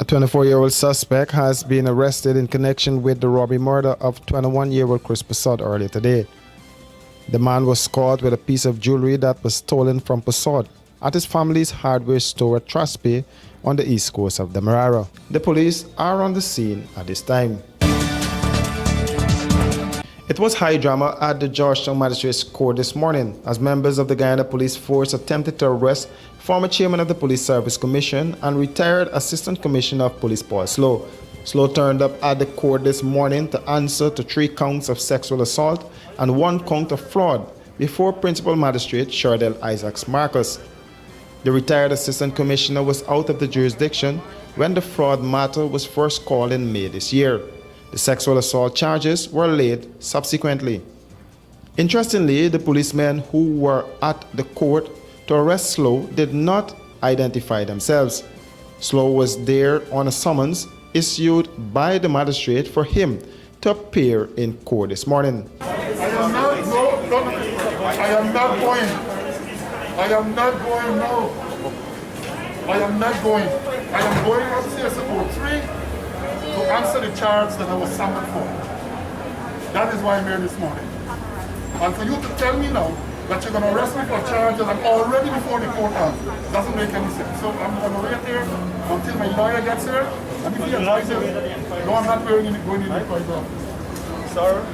24-year-old suspect has been arrested in connection with the robbery murder of 21-year-old Chris Passod earlier today. The man was caught with a piece of jewelry that was stolen from Passod at his family's hardware store at Traspay on the east coast of Demerara. The police are on the scene at this time. It was high drama at the Georgetown Magistrates Court this morning as members of the Guyana Police Force attempted to arrest former chairman of the Police Service Commission and retired Assistant Commissioner of Police Paul Slow. Slow turned up at the court this morning to answer to 3 counts of sexual assault and 1 count of fraud before Principal Magistrate Shardell Isaacs Marcus. The retired Assistant Commissioner was out of the jurisdiction when the fraud matter was first called in May this year. The sexual assault charges were laid subsequently. Interestingly, the policemen who were at the court to arrest Slow did not identify themselves. Slow was there on a summons issued by the magistrate for him to appear in court this morning. I am not going. I am going upstairs to Court 3 to answer the charge that I was summoned for. That is why I'm here this morning. And for you to tell me now that you're going to arrest me for charges I'm already before the court doesn't make any sense. So I'm going to wait here until my lawyer gets here. And if he advises, no, I'm not going in the inquiry's office. Sir,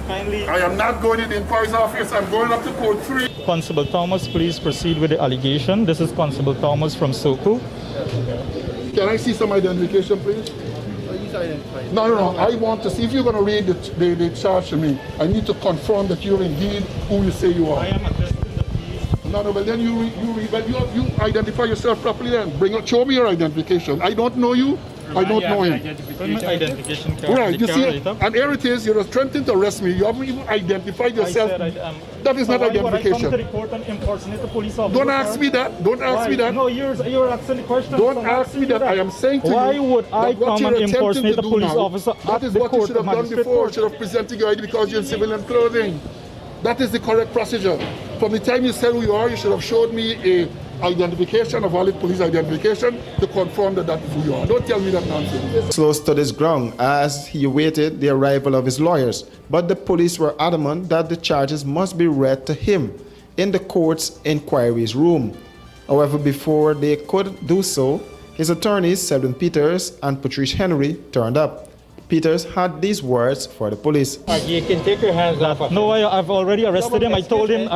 kindly. I am not going in the inquiry's office. I'm going up to Court 3. Constable Thomas, please proceed with the allegation. This is Constable Thomas from SOCO. Can I see some identification, please? No. I want to see if you're going to read the charge to me. I need to confirm that you're indeed who you say you are. I am addressing the police. No, but then you identify yourself properly. Then show me your identification. I don't know you. I don't know him. Identification card. Right, you see, and here it is. You're attempting to arrest me. You haven't even identified yourself. That is not identification. Why would I come to the court and impersonate the police officer? Don't ask me that. Don't ask me that. No, you're asking the question. Don't ask me that. I am saying to you. Why would I come and impersonate the police officer? That is what you should have done before. You should have presented your ID because you're in civilian clothing. That is the correct procedure. From the time you said who you are, you should have showed me a identification, a valid police identification to confirm that that is who you are. Don't tell me that nonsense. Slow stood his ground as he awaited the arrival of his lawyers, but the police were adamant that the charges must be read to him in the court's inquiries room. However, before they could do so, his attorneys, Selwyn Peters and Patrice Henry, turned up. Peters had these words for the police. You can take your hands off of him. No, I've already arrested him. I told him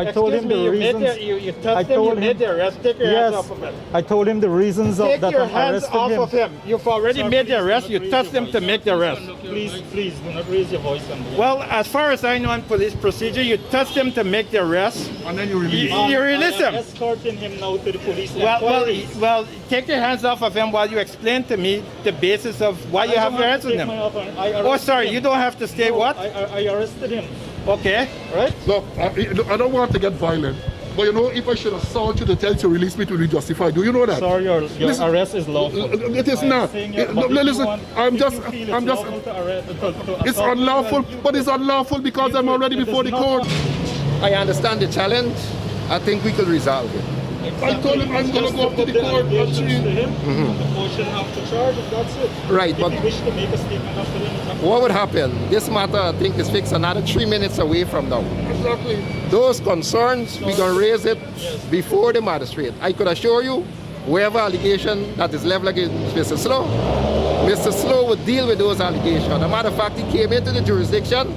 the reasons. You touched him, you made the arrest. Take your hands off of him. I told him the reasons that I'm arresting him. Take your hands off of him. You've already made the arrest. You touched him to make the arrest. Please do not raise your voice on me. Well, as far as I know in police procedure, you touched him to make the arrest. And then you release him. You release him. I'm escorting him now to the police. Well, take your hands off of him while you explain to me the basis of why you have your hands on him. Oh, sorry, you don't have to stay what? I arrested him. Okay. Right? Look, I don't want to get violent, but you know, if I should assault you to tell you to release me to be justified, do you know that? Sir, your arrest is lawful. It is not. Listen, it's unlawful, but it's unlawful because I'm already before the court. I understand the challenge. I think we could resolve it. I told him I'm going to go up to the court. The motion after charge, and that's it. Right, but if you wish to make a statement after them, what would happen? This matter, I think, is fixed another 3 minutes away from now. Exactly. Those concerns, we're going to raise it before the magistrate. I could assure you, whatever allegation that is leveled against Mr. Slow would deal with those allegations. As a matter of fact, he came into the jurisdiction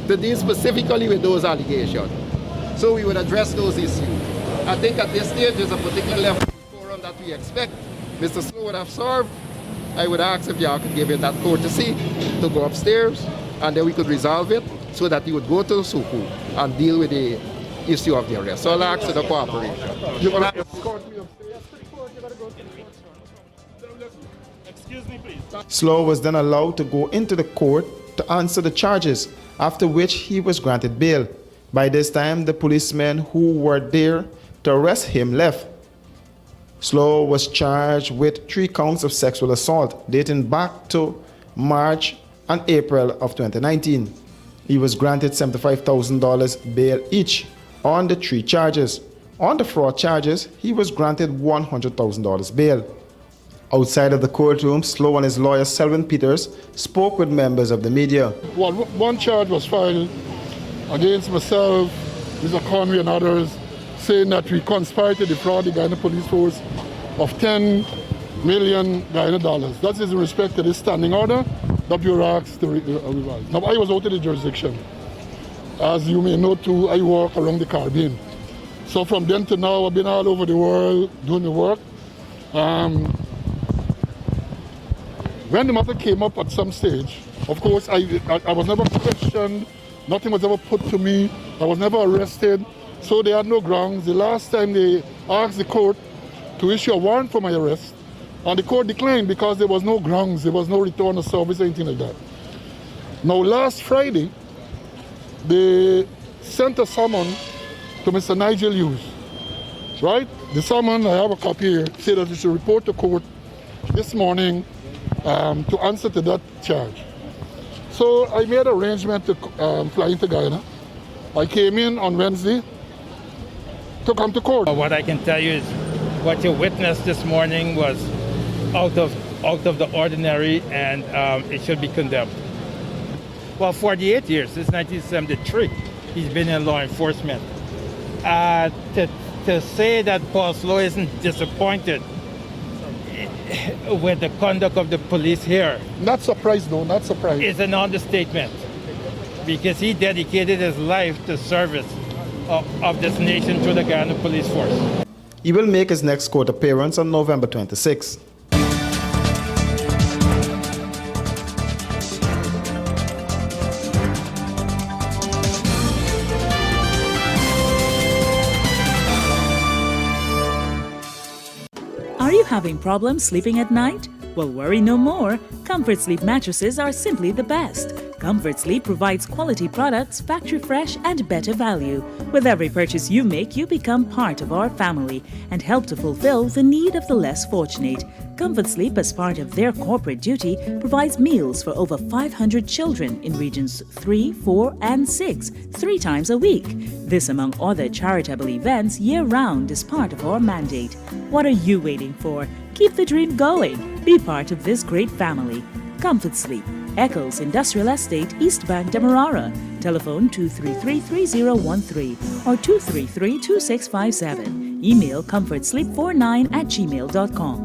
to deal specifically with those allegations. So we would address those issues. I think at this stage, there's a particular level of forum that we expect Mr. Slow would have served. I would ask if y'all could give him that courtesy to go upstairs, and then we could resolve it so that he would go to the SOCO and deal with the issue of the arrest. So I'll ask for the cooperation. You're going to escort me upstairs? excuse me, please. Slow was then allowed to go into the court to answer the charges, after which he was granted bail. By this time, the policemen who were there to arrest him left. Slow was charged with 3 counts of sexual assault dating back to March and April of 2019. He was granted $75,000 bail each on the 3 charges. On the fraud charges, he was granted $100,000 bail. Outside of the courtroom, Slow and his lawyer Selwyn Peters spoke with members of the media. Well, one charge was filed against myself, Mr. Conway and others, saying that we conspired to defraud the Guyana Police Force of $10 million Guyana dollars. That is in respect to this standing order that we were asked to revise. Now, I was out of the jurisdiction. As you may know too, I work around the Caribbean. So from then to now, I've been all over the world doing the work. When the matter came up at some stage, of course, I was never questioned, nothing was ever put to me, I was never arrested, so they had no grounds. The last time they asked the court to issue a warrant for my arrest, and the court declined because there was no grounds, there was no return of service or anything like that. Now last Friday, they sent a summon to Mr. Nigel Hughes, right? The summon, I have a copy here, said that he should report to court this morning to answer to that charge. So I made arrangement to fly into Guyana. I came in on Wednesday to come to court. What I can tell you is what you witnessed this morning was out of the ordinary, and it should be condemned. Well, 48 years, since 1973, he's been in law enforcement. To say that Paul Slow isn't disappointed with the conduct of the police here. Not surprised, no, not surprised. It's an understatement, because he dedicated his life to service of this nation through the Guyana Police Force. He will make his next court appearance on November 26. Are you having problems sleeping at night? Well, worry no more. Comfort Sleep mattresses are simply the best. Comfort Sleep provides quality products, factory fresh and better value. With every purchase you make, you become part of our family and help to fulfill the need of the less fortunate. Comfort Sleep, as part of their corporate duty, provides meals for over 500 children in regions 3, 4, and 6, 3 times a week. This, among other charitable events, year-round is part of our mandate. What are you waiting for? Keep the dream going. Be part of this great family. Comfort Sleep, Eccles Industrial Estate, East Bank, Demerara. Telephone 233-3013 or 233-2657. Email comfortsleep49@gmail.com.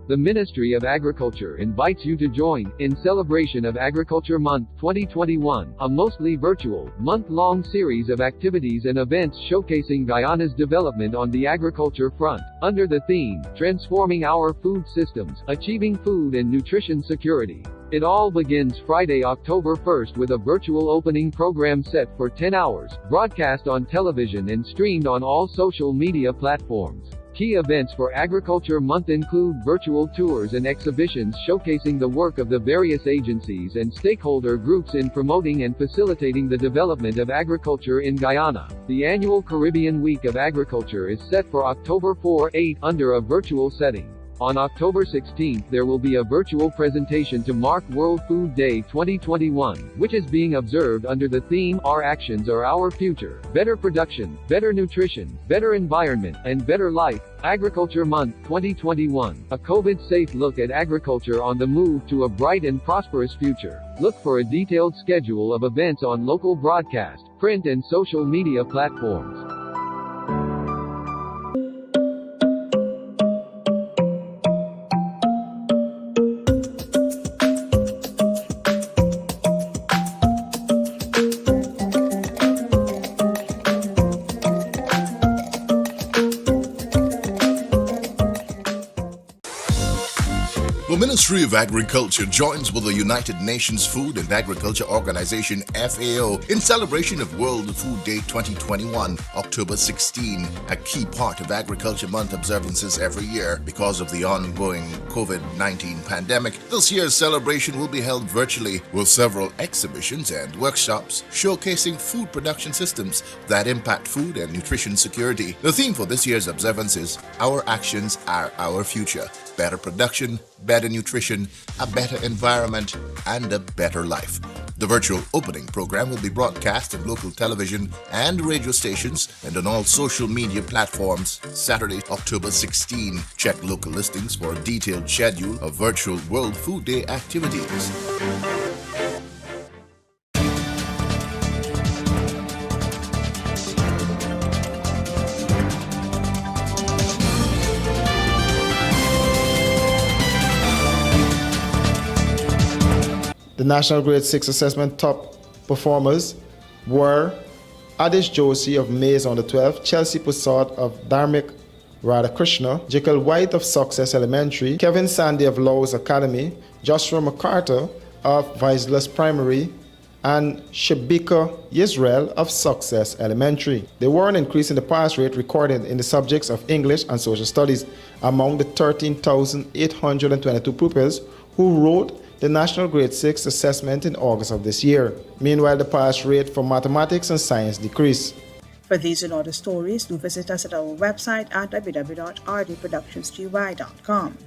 The Ministry of Agriculture invites you to join, in celebration of Agriculture Month 2021, a mostly virtual, month-long series of activities and events showcasing Guyana's development on the agriculture front, under the theme, Transforming Our Food Systems, Achieving Food and Nutrition Security. It all begins Friday, October 1st with a virtual opening program set for 10 hours, broadcast on television and streamed on all social media platforms. Key events for Agriculture Month include virtual tours and exhibitions showcasing the work of the various agencies and stakeholder groups in promoting and facilitating the development of agriculture in Guyana. The annual Caribbean Week of Agriculture is set for October 4-8 under a virtual setting. On October 16th, there will be a virtual presentation to mark World Food Day 2021, which is being observed under the theme, Our Actions Are Our Future, Better Production, Better Nutrition, Better Environment, and Better Life. Agriculture Month 2021, a COVID-safe look at agriculture on the move to a bright and prosperous future. Look for a detailed schedule of events on local broadcast, print and social media platforms. The Ministry of Agriculture joins with the United Nations Food and Agriculture Organization FAO in celebration of World Food Day 2021, October 16, a key part of Agriculture Month observances every year. Because of the ongoing COVID-19 pandemic, this year's celebration will be held virtually with several exhibitions and workshops showcasing food production systems that impact food and nutrition security. The theme for this year's observance is Our Actions Are Our Future. Better production, better nutrition, a better environment, and a better life. The virtual opening program will be broadcast on local television and radio stations and on all social media platforms Saturday, October 16. Check local listings for a detailed schedule of virtual World Food Day activities. The National Grade 6 Assessment top performers were Adish Joshi of Mays on the 12th, Chelsea Pusat of Dharmik Radhakrishna, Jekyll White of Success Elementary, Kevin Sandy of Laws Academy, Joshua MacArthur of Viceless Primary, and Shabika Yisrael of Success Elementary. There were an increase in the pass rate recorded in the subjects of English and Social Studies among the 13,822 pupils who wrote the National Grade 6 assessment in August of this year. Meanwhile, the pass rate for mathematics and science decreased. For these and other stories, do visit us at our website at www.rdproductionsgy.com.